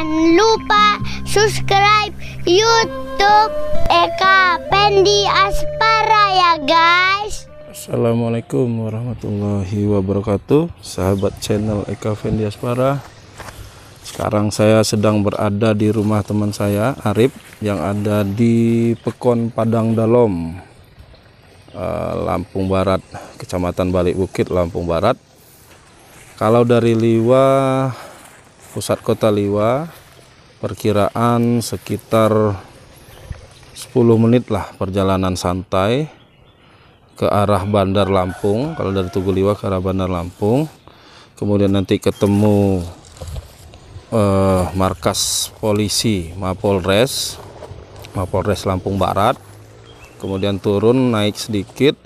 Jangan lupa subscribe YouTube Eka Fendi Aspara ya guys. Assalamualaikum warahmatullahi wabarakatuh, sahabat channel Eka Fendi Aspara. Sekarang saya sedang berada di rumah teman saya Arif yang ada di Pekon Padang Dalom, Lampung Barat, Kecamatan Balik Bukit, Lampung Barat. Kalau dari Liwa, pusat kota Liwa, perkiraan sekitar 10 menit lah perjalanan santai ke arah Bandar Lampung. Kalau dari Tugu Liwa ke arah Bandar Lampung, kemudian nanti ketemu markas polisi Mapolres Lampung Barat, kemudian turun naik sedikit,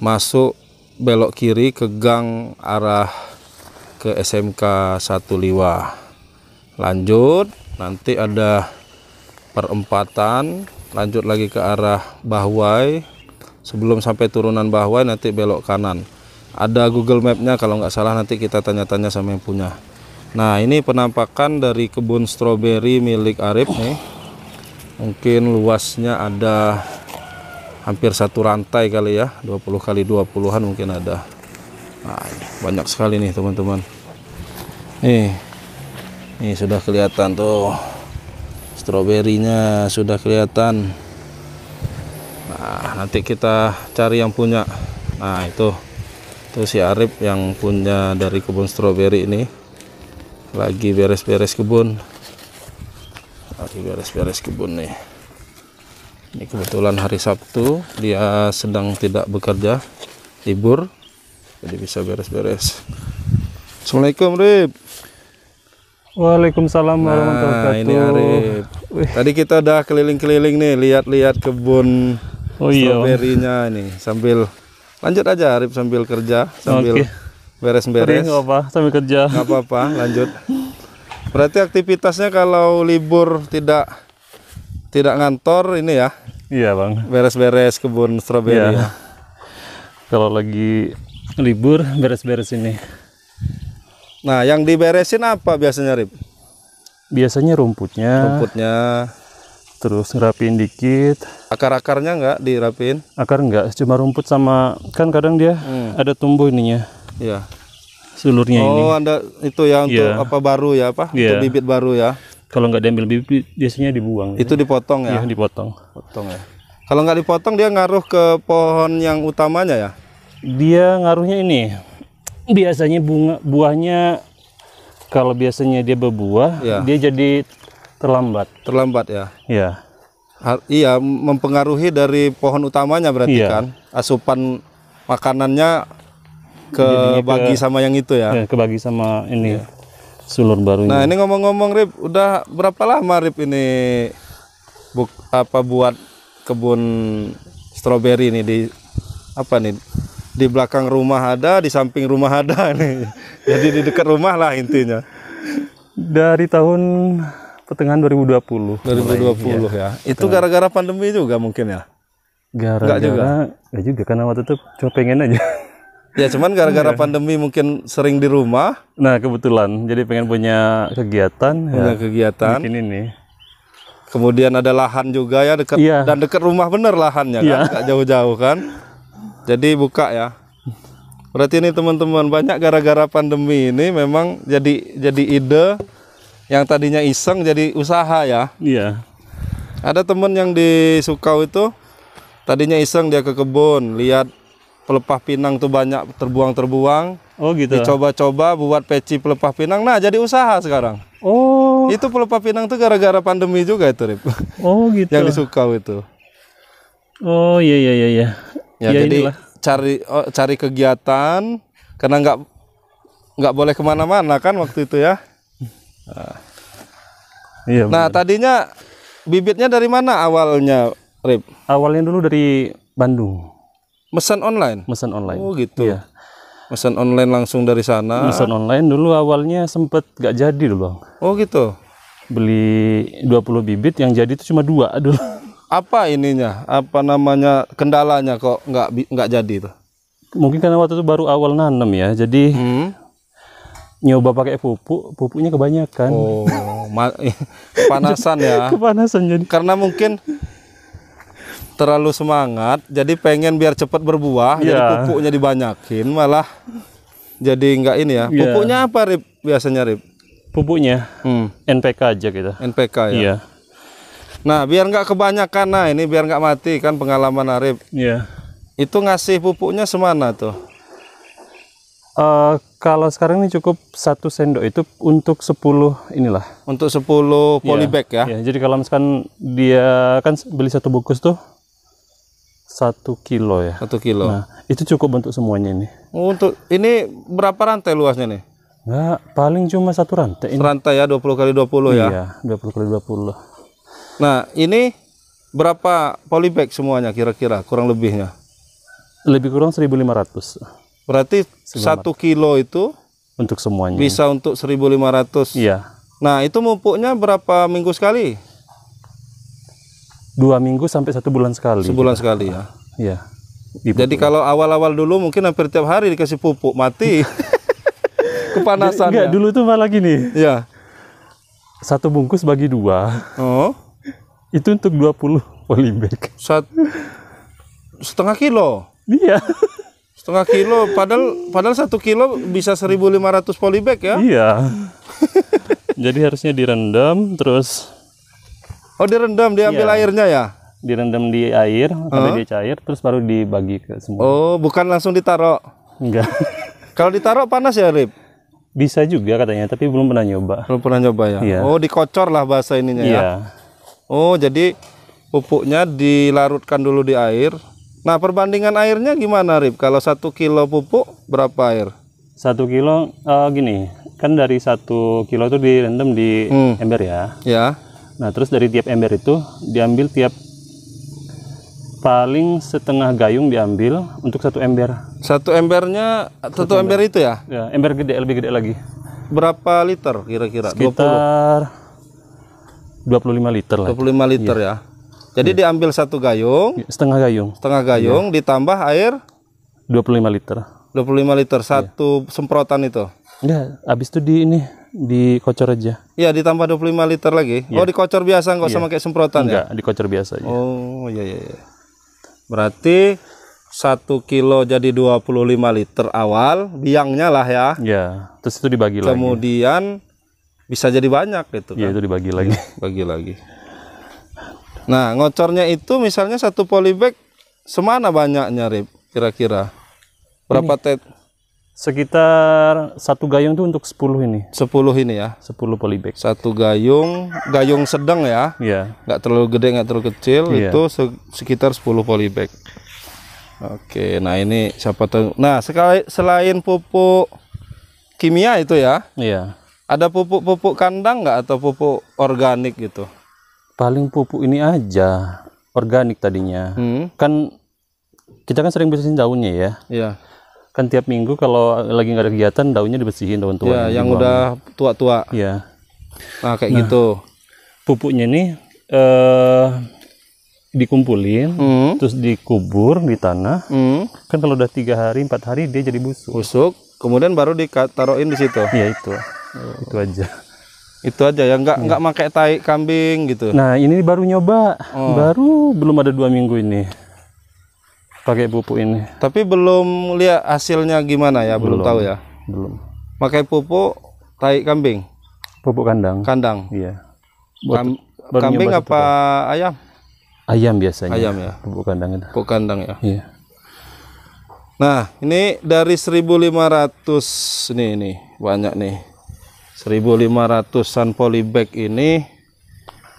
masuk belok kiri ke gang arah ke SMK 1 Liwa, lanjut nanti ada perempatan, lanjut lagi ke arah Bahwai. Sebelum sampai turunan Bahwai nanti belok kanan, ada Google Mapnya kalau nggak salah, nanti kita tanya-tanya sama yang punya. Nah, ini penampakan dari kebun stroberi milik Arif nih. Mungkin luasnya ada hampir satu rantai kali ya, 20 kali 20-an mungkin ada. Nah, banyak sekali nih teman-teman. Nih sudah kelihatan tuh, stroberinya sudah kelihatan. Nah, nanti kita cari yang punya. Nah, itu si Arif yang punya dari kebun stroberi ini. Lagi beres-beres kebun, nih. Ini kebetulan hari Sabtu, dia sedang tidak bekerja, libur, jadi bisa beres-beres. Assalamualaikum, Rip. Waalaikumsalam warahmatullahi wabarakatuh. Ini Arif. Tadi kita udah keliling-keliling nih, lihat-lihat kebun stroberinya nih. Sambil lanjut aja, Arif, sambil kerja, sambil beres-beres. Nggak apa, sambil kerja. Nggak apa-apa, lanjut. Berarti aktivitasnya kalau libur tidak ngantor ini ya? Iya bang. Beres-beres kebun stroberi. Iya. Ya? Kalau lagi libur beres-beres ini. Nah, yang diberesin apa biasanya, Rip? Biasanya rumputnya. Terus rapiin dikit. Akar-akarnya nggak dirapin? Akar enggak, cuma rumput sama, kan kadang dia ada tumbuh ininya. Iya. Sulurnya ini. Oh, ada itu ya untuk apa baru ya, apa? Untuk bibit baru ya. Kalau nggak diambil bibit biasanya dibuang. Itu dipotong ya? Iya, dipotong. Potong ya. Kalau nggak dipotong dia ngaruh ke pohon yang utamanya ya? Dia ngaruhnya ini. Biasanya buahnya, kalau biasanya dia berbuah, dia jadi terlambat. Terlambat ya? Iya. Iya, mempengaruhi dari pohon utamanya berarti kan? Asupan makanannya kebagi sama yang itu ya? Kebagi sama ini. Sulur barunya. Nah, ini ngomong-ngomong, Rip, udah berapa lama, Rip, ini buat kebun stroberi ini di belakang rumah ada, di samping rumah ada nih. Jadi di dekat rumah lah intinya. Dari tahun pertengahan 2020. 2020 ya. Itu gara-gara pandemi juga mungkin ya? Enggak juga, karena waktu itu cuma pengen aja. Ya, cuman gara-gara pandemi mungkin sering di rumah. Nah, kebetulan jadi pengen punya kegiatan. Bikin ini. Kemudian ada lahan juga ya dekat, dan dekat rumah bener lahannya kan, nggak jauh-jauh kan. Jadi buka ya. Berarti ini teman-teman, banyak gara-gara pandemi ini memang jadi ide yang tadinya iseng jadi usaha ya. Iya. Ada temen yang di Sukau itu tadinya iseng, dia ke kebun, lihat pelepah pinang tuh banyak terbuang. Oh gitu. Dicoba-coba buat peci pelepah pinang. Nah, jadi usaha sekarang. Oh. Itu pelepah pinang tuh gara-gara pandemi juga itu, Rip. Oh gitu. Yang di Sukau itu. Oh iya. Ya, jadi inilah. cari kegiatan, karena nggak boleh kemana-mana kan waktu itu ya. Nah, tadinya bibitnya dari mana awalnya, Rip? Awalnya dulu dari Bandung. Mesen online? Mesen online. Oh gitu. Iya. Mesen online langsung dari sana? Mesen online dulu awalnya sempet gak jadi dulu bang. Oh gitu. Beli 20 bibit, yang jadi itu cuma 2 dulu. Apa ininya? Apa namanya, kendalanya kok nggak jadi itu? Mungkin karena waktu itu baru awal nanam ya, jadi nyoba pakai pupuknya kebanyakan. Oh, panasan ya. Kepanasan jadi. Karena mungkin terlalu semangat, jadi pengen biar cepat berbuah, jadi pupuknya dibanyakin, malah jadi enggak ini ya. Pupuknya apa, Rip? Biasanya, Rip? Pupuknya NPK aja gitu. NPK ya. Iya. Nah, biar nggak kebanyakan, nah ini biar nggak mati kan pengalaman Arif. Iya. Itu ngasih pupuknya semana tuh? Kalau sekarang ini cukup 1 sendok itu untuk 10 inilah. Untuk 10 polybag ya? Iya, jadi kalau misalkan dia kan beli 1 bungkus tuh 1 kilo ya. 1 kilo. Nah, itu cukup untuk semuanya ini. Untuk ini berapa rantai luasnya nih? Nggak, paling cuma 1 rantai ini. Rantai ya, 20 kali 20 ya? Iya, 20 kali 20. Nah, ini berapa polybag semuanya kira-kira kurang lebihnya? Lebih kurang 1.500. Berarti 1 kilo itu untuk semuanya. Bisa untuk 1.500. Iya. Nah, itu pupuknya berapa minggu sekali? 2 minggu sampai 1 bulan sekali. Sebulan sekali ya? Iya. Jadi kalau awal-awal dulu mungkin hampir tiap hari dikasih pupuk, mati. Kepanasan. Enggak, dulu tuh malah gini. Iya. 1 bungkus bagi 2. Oh. Itu untuk 20 polybag. 1,5 kilo. Iya. 1,5 kilo, padahal 1 kilo bisa 1.500 polybag ya? Iya. Jadi harusnya direndam terus. Oh, direndam, diambil airnya ya? Direndam di air sampai dia cair, terus baru dibagi ke semua. Oh, bukan langsung ditaruh? Enggak. Kalau ditaruh panas ya, Rip? Bisa juga katanya, tapi belum pernah nyoba. Belum pernah nyoba ya? Iya. Oh, dikocor lah bahasa ininya iya. Ya? Oh, jadi pupuknya dilarutkan dulu di air. Nah, perbandingan airnya gimana, Rip? Kalau 1 kilo pupuk, berapa air? 1 kilo, gini, kan dari 1 kilo itu direndam di ember ya. Ya. Nah, terus dari tiap ember itu diambil paling setengah gayung diambil untuk 1 ember. 1 embernya, 1 ember itu ya? Ya, ember gede, lebih gede lagi. Berapa liter kira-kira? Sekitar 25 liter lah. 25 liter ya. Jadi diambil 1 gayung, setengah gayung, ditambah air 25 liter. 25 liter, 1 semprotan itu. Enggak, habis itu dikocor aja. Iya, ditambah 25 liter lagi. Oh, dikocor biasa, nggak usah pakai semprotan. Enggak, dikocor biasa aja. Oh, iya. Berarti 1 kilo jadi 25 liter awal, biangnya lah ya. Iya, terus itu dibagi lagi. Kemudian bisa jadi banyak gitu kan. Iya, itu dibagi lagi. Bagi lagi. Nah, ngocornya itu misalnya 1 polybag semana banyaknya, Rip? Kira-kira berapa tet? Sekitar 1 gayung itu untuk 10 ini. 10 ini ya? 10 polybag. 1 gayung sedang ya? Iya. Nggak terlalu gede, nggak terlalu kecil, itu sekitar 10 polybag. Oke, nah ini siapa tahu. Nah, selain pupuk kimia itu ya? Iya. Ada pupuk kandang nggak atau pupuk organik gitu? Paling pupuk ini aja, organik tadinya. Kan kita kan sering bersihin daunnya ya. Iya. Kan tiap minggu kalau lagi nggak ada kegiatan, daunnya dibersihin, daun tua. Ya, yang udah tua-tua. Iya. Nah, kayak gitu. Pupuknya nih dikumpulin, terus dikubur di tanah. Kan kalau udah 3 hari, 4 hari dia jadi busuk. Busuk, kemudian baru ditaruhin di situ. Iya itu. Itu aja. Itu aja ya, nggak pakai tai kambing gitu. Nah, ini baru nyoba. Baru belum ada 2 minggu ini. Pakai pupuk ini. Tapi belum lihat hasilnya gimana ya, belum tahu ya. Belum. Pakai pupuk tai kambing. Pupuk kandang. Kandang. Iya. Kambing apa ayam? Ayam biasanya. Ayam ya. Pupuk kandang itu. Pupuk kandang ya. Iya. Nah, ini dari 1.500 ini banyak nih. 1.500-an polybag ini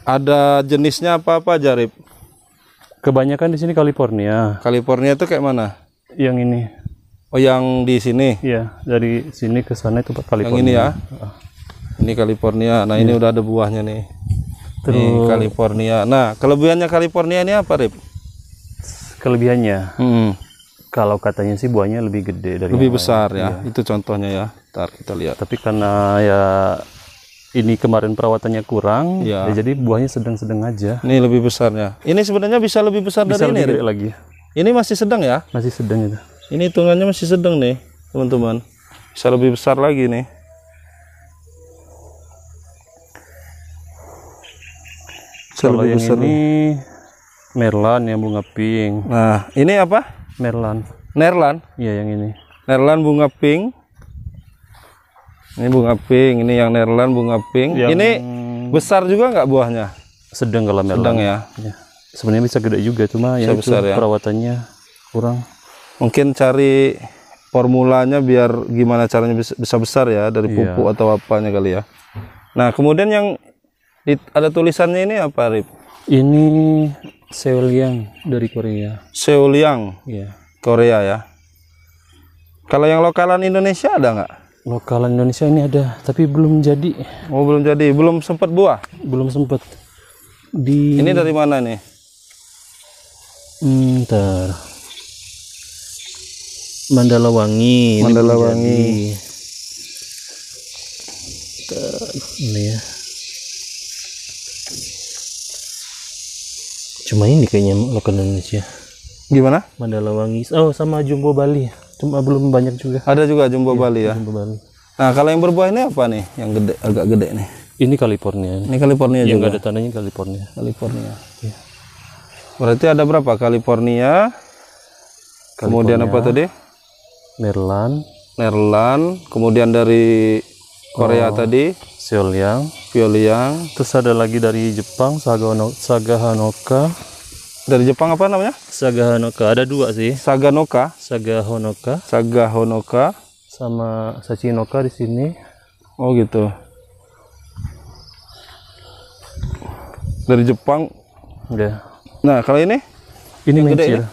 ada jenisnya apa-apa, Jarib? Kebanyakan di sini California. California itu kayak mana? Yang ini. Oh, yang di sini? Iya, dari sini ke sana itu California. Yang ini ya? Ini California. Nah, ini udah ada buahnya nih. Terus ini California. Nah, kelebihannya California ini apa, Rip? Kelebihannya? Kalau katanya sih buahnya lebih gede dari lebih besar ya. Iya. Itu contohnya ya. Ntar kita lihat. Tapi karena ya ini kemarin perawatannya kurang, ya jadi buahnya sedang-sedang aja. Ini lebih besarnya. Ini sebenarnya bisa lebih besar dari ini, lebih gede lagi. Ini masih sedang ya? Masih sedang itu. Ini hitungannya masih sedang nih, teman-teman. Bisa lebih besar lagi nih. Kalau yang ini Merlan yang bunga pink. Nah, ini apa? Merlan. Nerlan? Iya, yang ini. Nerlan bunga pink. Ini bunga pink, ini yang Nerlan bunga pink. Yang ini besar juga nggak buahnya? Sedang kalau Merlan. Sedang ya. Ya. Sebenarnya bisa gede juga, cuma ya besar ya. Perawatannya kurang. Mungkin cari formulanya biar gimana caranya bisa besar ya, dari pupuk atau apanya kali ya. Nah, kemudian yang ada tulisannya ini apa, Rip? Ini Seolyang dari Korea. Seolyang. Iya. Korea ya. Kalau yang lokalan Indonesia ada nggak? Lokalan Indonesia ini ada, tapi belum jadi. Oh, belum jadi, belum sempat buah. Belum sempat. Ini dari mana nih? Ntar. Mandala Wangi. Mandala Wangi. Ini ya. Cuma ini kayaknya lokal Indonesia. Gimana? Mandala Wangi. Oh, sama Jumbo Bali. Cuma belum banyak juga. Ada juga Jumbo Bali ya. Jumbo Bali. Nah, kalau yang berbuah ini apa nih? Yang gede, agak gede nih. Ini California. Ini California yang juga. Yang ada tandanya California. California. Ya. Berarti ada berapa? California. Kemudian apa tadi? Merlan. Nerlan. Kemudian dari Korea tadi. Seolyang. Seolyang. Terus ada lagi dari Jepang, Saga Hanoka. Dari Jepang apa namanya? Saga Hanoka. Ada dua sih. Saganoka. Saga Honoka. Saga Honoka. Sama Sachinoka di sini. Oh gitu. Dari Jepang. Ya. Nah, kalau ini? Ini yang mencir. ini?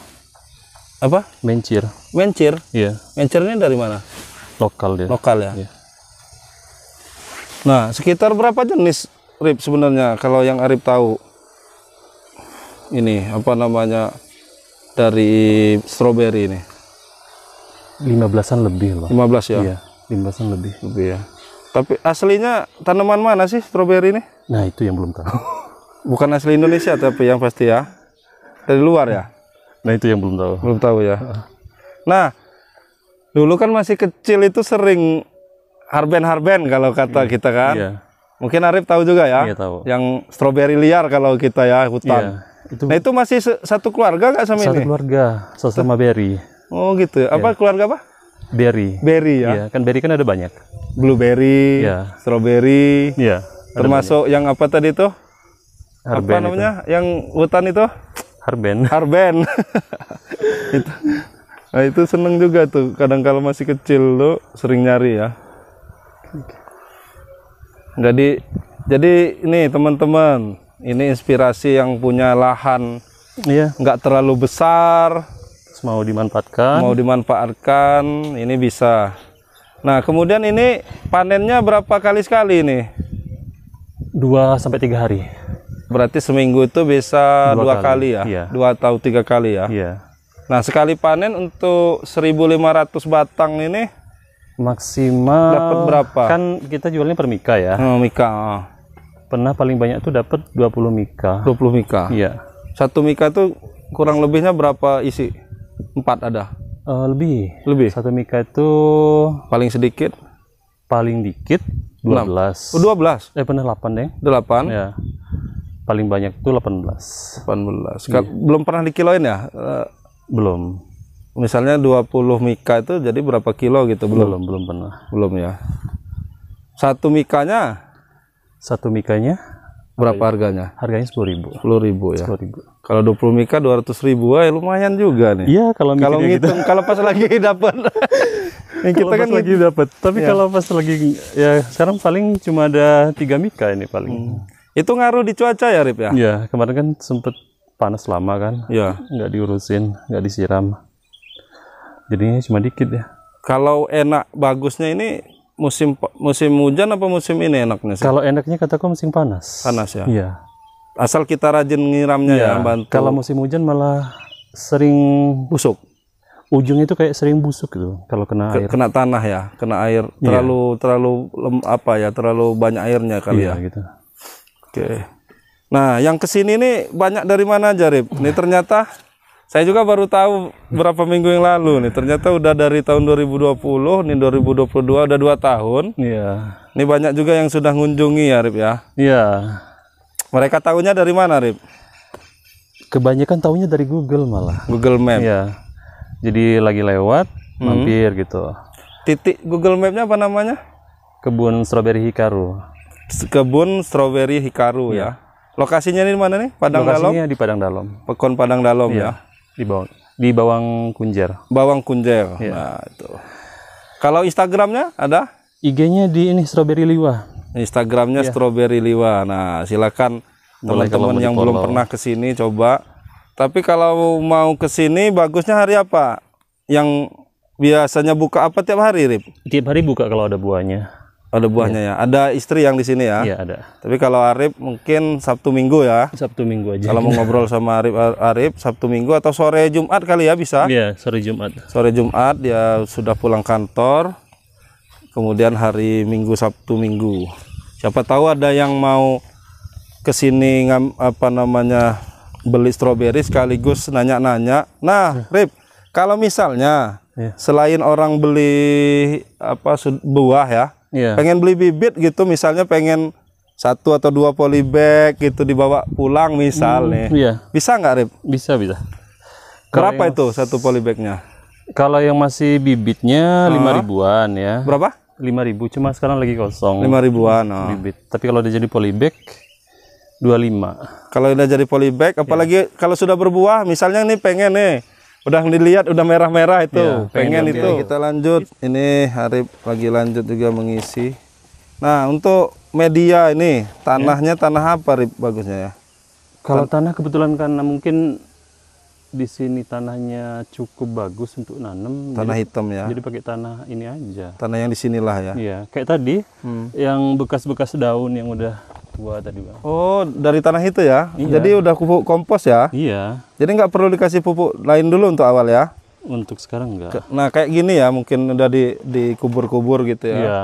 Apa? Mencir. Mencir? Iya. Mencir ini dari mana? Lokal dia. Lokal ya? Iya. Nah, sekitar berapa jenis Rip sebenarnya kalau yang Arif tahu? Ini apa namanya dari stroberi ini? 15-an lebih loh. 15 ya? Iya, 15-an lebih. Lebih ya. Tapi aslinya tanaman mana sih stroberi ini? Nah, itu yang belum tahu. Bukan asli Indonesia tapi yang pasti ya. Dari luar ya? Nah, itu yang belum tahu. Belum tahu ya. Nah, dulu kan masih kecil itu sering harben-harben kalau kata kita kan. Iya. Mungkin Arif tahu juga ya. Iya, tahu. Yang stroberi liar kalau kita ya, hutan. Iya. Itu Nah, itu masih satu keluarga nggak sama satu ini? keluarga, sama berry. Oh gitu. Apa keluarga apa? Berry. Berry ya. Iya, kan berry kan ada banyak. Blueberry, Iya. strawberry. Iya. Termasuk yang apa tadi tuh? Harben Apa namanya? Yang hutan itu? Harben. Harben. Itu. Nah, itu seneng juga tuh. Kadang kalau masih kecil lo sering nyari ya. Jadi ini teman-teman, ini inspirasi yang punya lahan Iya. nggak terlalu besar, Terus mau dimanfaatkan, ini bisa. Nah, kemudian ini panennya berapa kali sekali ini? 2-3 hari. Berarti seminggu itu bisa 2 kali ya? Iya. 2 atau 3 kali ya? Iya. Nah, sekali panen untuk 1.500 batang ini Maksimal dapat berapa? Kan kita jualnya per mika ya. Mika. Pernah paling banyak tuh dapat 20 mika. 20 mika. Iya. Satu mika tuh kurang lebihnya berapa isi? 4 ada? Lebih. Satu mika itu Paling sedikit? paling dikit 12. 12? Pernah 8 deh. 8? Ya. Paling banyak tuh 18. 18. Belum pernah dikiloin ya? Belum. Misalnya 20 mika itu jadi berapa kilo gitu? Belum pernah. Belum ya. Satu mikanya berapa harganya? Harganya 10.000. 10.000 ya. 10.000. Kalau 20 mika 200.000, lumayan juga nih. Iya, kalau ngitung gitu. Kalau pas lagi dapat. Kita kan lagi dapat. Tapi kalau pas lagi ya sekarang paling cuma ada 3 mika ini paling. Itu ngaruh di cuaca ya, Rip ya? Iya, kemarin kan sempet panas lama kan. Iya. Nggak diurusin, nggak disiram. Jadinya cuma dikit ya. Kalau enak bagusnya ini musim hujan apa musim ini enaknya sih? Kalau enaknya kataku musim panas. Panas ya? Iya. Asal kita rajin nyiramnya ya, bantu. Kalau musim hujan malah sering busuk. Ujungnya itu kayak sering busuk gitu kalau kena air. Kena tanah ya, kena air. Terlalu banyak airnya kali ya. Gitu. Oke. Nah, yang kesini nih banyak dari mana aja, Rip? Ini ternyata saya juga baru tahu berapa minggu yang lalu nih. Ternyata udah dari tahun 2020, nih 2022 udah 2 tahun. Iya. Ini banyak juga yang sudah ngunjungi ya, Rip ya. Iya. Mereka tahunya dari mana, Rip? Kebanyakan tahunya dari Google malah. Google Map. Iya. Jadi lagi lewat, mampir gitu. Titik Google Map-nya apa namanya? Kebun stroberi Hikaru. Kebun stroberi Hikaru ya. Lokasinya ini mana nih? Padang Dalom? Lokasinya di Padang Dalom. Pekon Padang Dalom ya. Di Bawang Kunjer. Bawang Kunjer. Nah, itu. Kalau Instagramnya ada? IG-nya di ini Stroberi Liwa. Instagramnya Stroberi Liwa. Nah, silakan teman-teman yang belum pernah ke sini coba. Tapi kalau mau ke sini bagusnya hari apa? Yang biasanya buka apa tiap hari, Rip? Tiap hari buka kalau ada buahnya. Ada buahnya ya. Ada istri yang di sini ya? Iya, ada. Tapi kalau Arif mungkin Sabtu Minggu ya. Sabtu Minggu aja. Kalau mau ngobrol sama Arif Sabtu Minggu atau sore Jumat kali ya bisa? Iya, sore Jumat. Sore Jumat dia sudah pulang kantor. Kemudian hari Minggu, Sabtu Minggu. Siapa tahu ada yang mau ke sini beli stroberi sekaligus nanya-nanya. Nah, Rip, kalau misalnya selain orang beli buah ya, pengen beli bibit gitu, misalnya pengen 1 atau 2 polybag gitu dibawa pulang misalnya, bisa nggak, Rip? Bisa. Berapa itu 1 polybagnya? Kalau yang masih bibitnya 5.000-an ya. Berapa? 5.000, cuma sekarang lagi kosong. 5.000-an. Bibit. Tapi kalau udah jadi polybag 25. Kalau udah jadi polybag, apalagi kalau sudah berbuah, misalnya nih pengen nih, udah dilihat udah merah-merah itu, pengen itu. Kita lanjut. Ini Arif lagi lanjut juga mengisi. Nah, untuk media ini tanahnya tanah apa, Rip, bagusnya ya? Kalau tanah kebetulan karena mungkin di sini tanahnya cukup bagus untuk nanam. Tanah hitam ya. Jadi pakai tanah ini aja. Tanah yang di sinilah ya. Iya, kayak tadi yang bekas-bekas daun yang udah tua tadi, Bang. Oh, dari tanah itu ya. Jadi udah pupuk kompos ya. Iya. Jadi nggak perlu dikasih pupuk lain dulu untuk awal ya. Untuk sekarang enggak. Nah, kayak gini ya, mungkin udah dikubur-kubur gitu ya. Iya.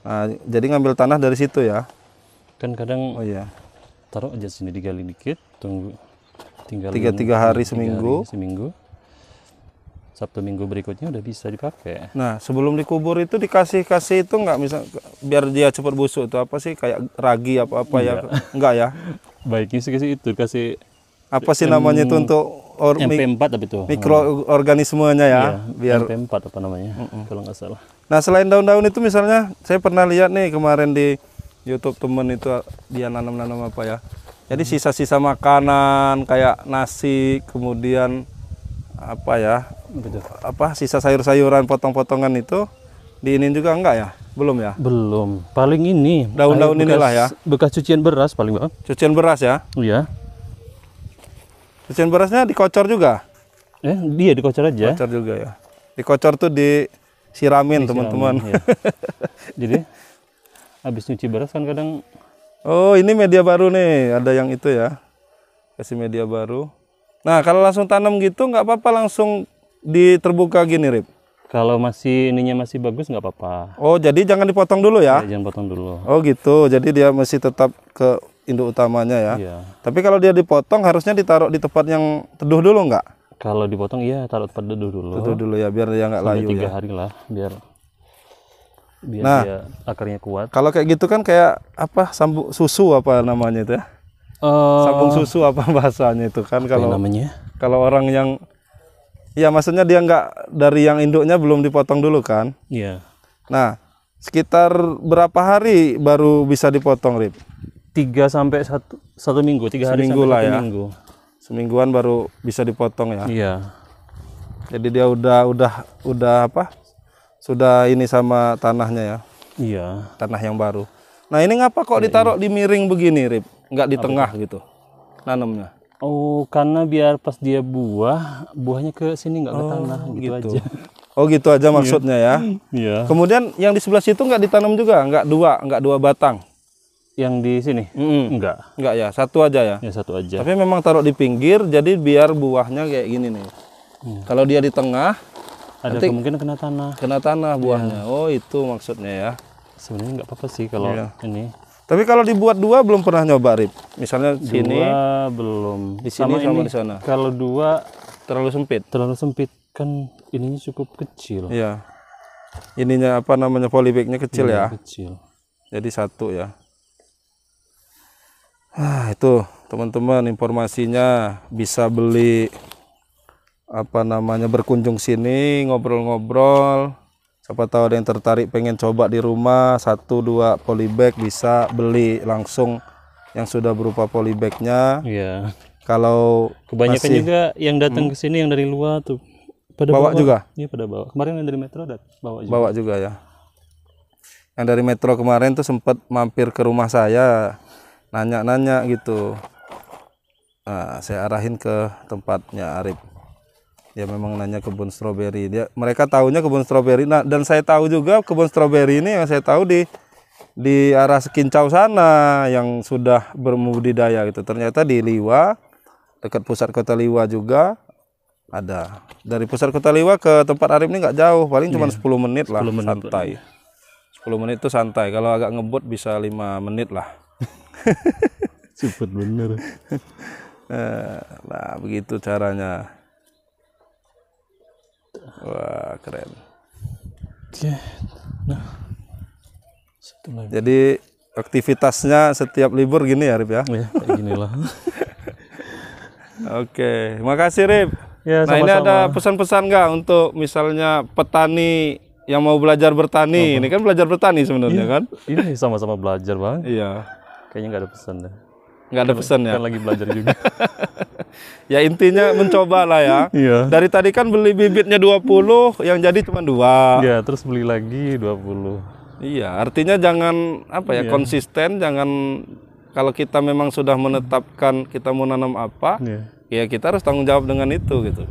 Nah, jadi ngambil tanah dari situ ya. Kan kadang taruh aja sini digali dikit, tunggu tinggal 3 hari seminggu. Sabtu Minggu berikutnya udah bisa dipakai. Nah, sebelum dikubur itu dikasih itu nggak, misal biar dia cepat busuk itu apa sih, kayak ragi apa ya? Enggak ya? Baiknya sih itu kasih apa sih namanya itu untuk MP4 tapi itu mikroorganismenya ya, biar MP4 apa namanya kalau nggak salah. Nah, selain daun-daun itu misalnya saya pernah lihat nih kemarin di YouTube temen itu dia nanam apa ya. Jadi sisa-sisa makanan kayak nasi, kemudian sisa sayur-sayuran potong-potongan itu diinin juga enggak ya? Belum ya? Belum. Paling ini daun-daun inilah ya. Bekas cucian beras paling, Bang. Cucian beras ya? Iya. Cucian berasnya dikocor juga? Dia dikocor aja. Dikocor juga ya. Dikocor tuh disiramin teman-teman. Ya. Jadi habis nyuci beras kan kadang. Oh, ini media baru nih, ada yang itu ya, kasih media baru. Nah, kalau langsung tanam gitu nggak apa-apa, langsung di terbuka gini, Rip? Kalau ininya masih bagus nggak apa-apa. Oh, jadi jangan dipotong dulu ya? Jangan potong dulu. Oh gitu, jadi dia masih tetap ke induk utamanya ya? Iya. Tapi kalau dia dipotong harusnya ditaruh di tempat yang teduh dulu nggak? Kalau dipotong taruh tempat teduh dulu. Teduh dulu ya, biar dia nggak layu 3 ya? hari lah, biar nah, dia akarnya kuat. Kalau kayak gitu kan kayak sambung susu apa namanya itu ya? Sambung susu apa bahasanya itu kan, kalau namanya? Kalau orang yang maksudnya dia nggak dari yang induknya belum dipotong dulu kan? Iya. Nah, sekitar berapa hari baru bisa dipotong, Rip? 3 sampai 1 minggu, 3 hari seminggu sampai 1 lah ya. minggu. Semingguan baru bisa dipotong ya. Iya. Jadi dia udah sudah ini sama tanahnya ya. Iya. Tanah yang baru. Nah, ini ngapa kok ditaruh di miring begini, Rip? Nggak di tengah gitu nanamnya? Oh, karena biar pas dia buahnya ke sini nggak ke tanah gitu aja. Oh, gitu aja maksudnya ya. Iya. Kemudian yang di sebelah situ nggak ditanam juga? Nggak dua batang? Yang di sini? Enggak ya, 1 aja ya? Ya, 1 aja. Tapi memang taruh di pinggir, jadi biar buahnya kayak gini nih. Kalau dia di tengah, ada nanti kemungkinan kena tanah. Kena tanah buahnya. Oh, itu maksudnya ya. Sebenarnya nggak apa-apa sih kalau ini. Tapi kalau dibuat 2 belum pernah nyoba, Rip? Misalnya sini. 2 belum. Di sini sama di sana. Kalau 2 terlalu sempit. Terlalu sempit kan ininya cukup kecil. Iya. Ininya polybagnya kecil ya. Kecil. Jadi 1 ya. Itu teman-teman informasinya, bisa beli berkunjung sini, ngobrol-ngobrol. Siapa tahu ada yang tertarik pengen coba di rumah 1-2 polybag, bisa beli langsung yang sudah berupa polybagnya. Iya. Kalau kebanyakan juga yang datang ke sini yang dari luar tuh pada bawa juga. Iya, pada bawa. Kemarin yang dari Metro bawa juga. Bawa juga ya. Yang dari Metro kemarin tuh sempat mampir ke rumah saya, nanya-nanya gitu. Nah, saya arahin ke tempatnya Arif. Dia memang nanya kebun stroberi. Mereka tahunya kebun stroberi. Nah, dan saya tahu juga kebun stroberi ini yang saya tahu di arah Sekincau sana yang sudah berbudidaya gitu. Ternyata di Liwa, dekat pusat kota Liwa juga ada. Dari pusat kota Liwa ke tempat Arif ini nggak jauh, paling cuma 10 menit lah, 10 menit santai. 10 menit itu santai. Kalau agak ngebut bisa 5 menit lah. Cepet bener. Nah, begitu caranya. Wah, keren. Oke. Nah, jadi aktivitasnya setiap libur gini ya, Rip ya? Ya, kayak ginilah. Oke, makasih Rip. Ya, nah, sama-sama. ini ada pesan-pesan nggak untuk misalnya petani yang mau belajar bertani? Ini kan belajar bertani sebenarnya kan? Ini sama-sama belajar, Bang. Iya. Kayaknya nggak ada pesan deh. Nggak ada pesan ya? Kan lagi belajar juga. Ya intinya mencoba lah ya. Iya. Dari tadi kan beli bibitnya 20, yang jadi cuma 2. Iya, terus beli lagi 20. Iya, artinya jangan konsisten, jangan, kalau kita memang sudah menetapkan kita mau nanam apa, ya kita harus tanggung jawab dengan itu gitu.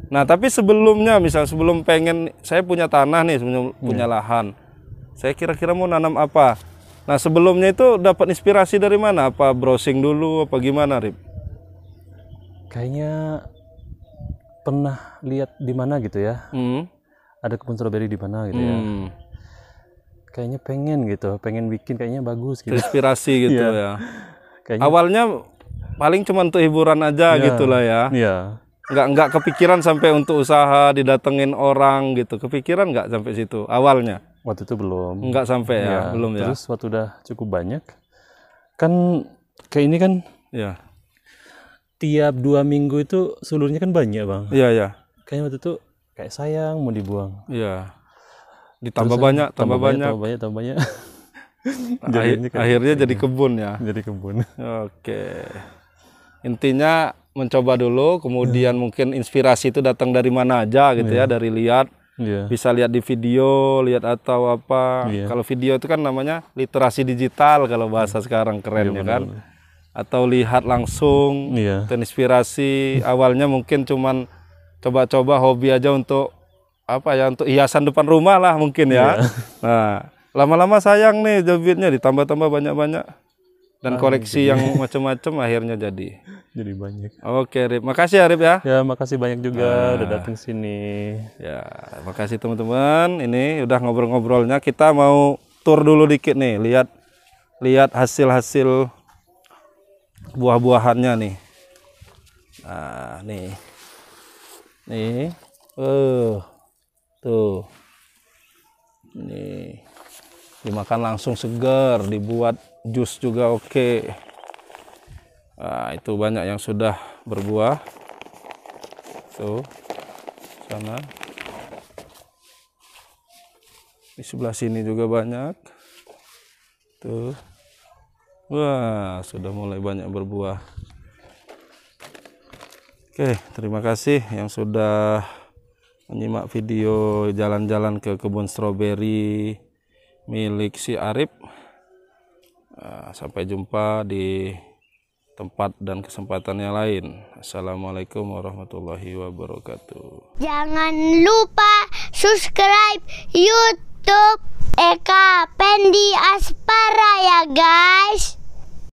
Nah, tapi sebelumnya sebelum pengen saya punya tanah nih, punya lahan. Saya kira-kira mau nanam apa? Nah, sebelumnya itu dapat inspirasi dari mana? Apa browsing dulu apa gimana, Rip? Kayaknya pernah lihat di mana gitu ya. Ada kebun stroberi di mana gitu ya. Kayaknya pengen bikin, kayaknya bagus gitu. Inspirasi gitu ya. Kayaknya... Awalnya paling cuma untuk hiburan aja gitulah ya. Iya. Nggak kepikiran sampai untuk usaha, didatengin orang gitu. Kepikiran nggak sampai situ awalnya? Waktu itu belum. Nggak sampai ya, belum ya. Terus waktu udah cukup banyak, kan kayak ini kan. Iya. Tiap 2 minggu itu sulurnya kan banyak, Bang. Iya, iya. Kayaknya waktu itu kayak sayang mau dibuang. Iya. Ditambah banyak, tambah banyak. Akhirnya jadi kebun ya. Jadi kebun. Oke. Intinya mencoba dulu, kemudian mungkin inspirasi itu datang dari mana aja gitu ya, dari lihat. Bisa lihat di video, lihat atau apa. Kalau video itu kan namanya literasi digital kalau bahasa sekarang kerennya kan. Atau lihat langsung, terinspirasi. Awalnya mungkin cuman coba-coba hobi aja untuk untuk hiasan depan rumah lah mungkin ya. Nah, lama-lama sayang nih bibitnya, ditambah-tambah banyak-banyak dan koleksi yang macam-macam akhirnya jadi banyak. Oke, Rip. Makasih ya, Rip ya. Ya, makasih banyak juga udah datang sini. Ya, makasih teman-teman. Ini udah ngobrol-ngobrolnya. Kita mau tur dulu dikit nih, lihat hasil-hasil buah-buahannya nih. Nah, nih. Tuh. Nih. Dimakan langsung segar, dibuat jus juga oke. Nah, itu banyak yang sudah berbuah. Tuh. Sana. Di sebelah sini juga banyak. Tuh. Wah, sudah mulai banyak berbuah. Oke, terima kasih yang sudah menyimak video jalan-jalan ke kebun stroberi milik si Arif. Sampai jumpa di tempat dan kesempatan yang lain. Assalamualaikum warahmatullahi wabarakatuh. Jangan lupa subscribe YouTube Eka Pendi Aspara ya guys.